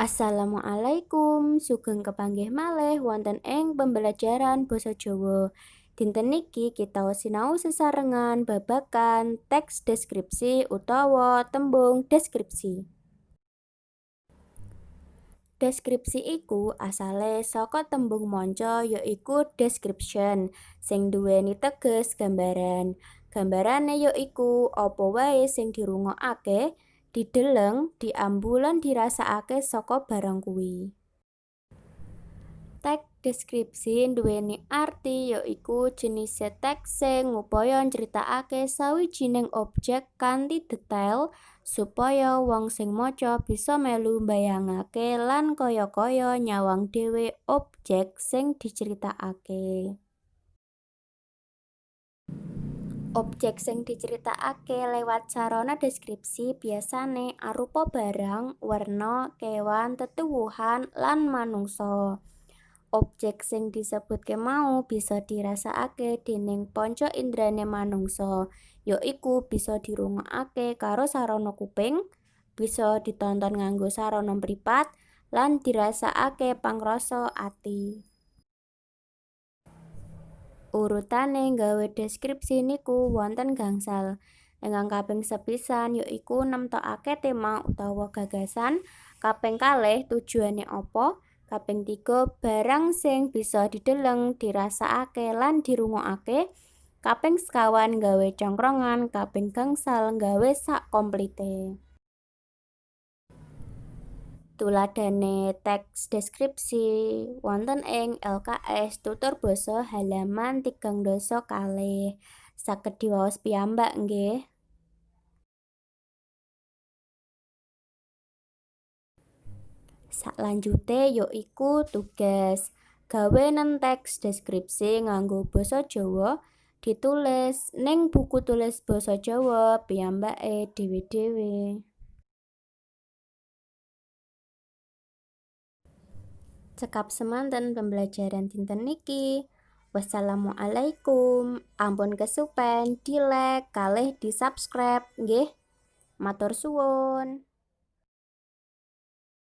Assalamualaikum, sugeng kepanggih malih wonten ing pembelajaran basa Jawa. Dinten niki kita sinau sesarengan babagan teks deskripsi utawa tembung deskripsi. Deskripsi iku asale saka tembung manca yaiku description sing duweni teges gambaran. Gambarane yaiku apa wae sing dirungokake, dideleng, diambu lan dirasakake saka barang kuwi. Teks deskripsi nduweni arti yaiku jenise teks sing ngupaya nyritakake sawijining objek kanthi detail supaya wong sing maca bisa melu mbayangake lan kaya-kaya nyawang dhewe objek sing diceritakake. Objek sing diceritakake lewat sarana deskripsi biasane arupa barang, werna, kewan, tetuwuhan, lan manungsa. Objek sing disebutke mau bisa dirasakake déning panca indrané manungsa, yaiku bisa dirungokake karo sarana kuping, bisa ditonton nganggo sarana mripat, lan dirasakake pangrasa ati. Urutane nggawe deskripsi niku wonten gangsal. Ingkang kaping sepisan yaiku nemtokake tema utawa gagasan, kaping kalih tujuane apa, kaping 3 barang sing bisa dideleng, dirasakake lan dirungokake, kaping sekawan nggawe congkrongan, kaping gangsal nggawe sak komplite. Tuladhane teks deskripsi wonten ing LKS Tutur Basa halaman 32. Saged diwaos piyambak nggih. Saklanjute yaiku tugas. Gawenen teks deskripsi nganggo basa Jawa ditulis ning buku tulis basa Jawa piyambake dhewe-dhewe. Cekap semanten pembelajaran dinten niki. Wassalamualaikum. Ampun kesupen di like kalih di subscribe nggih. Matur suwun.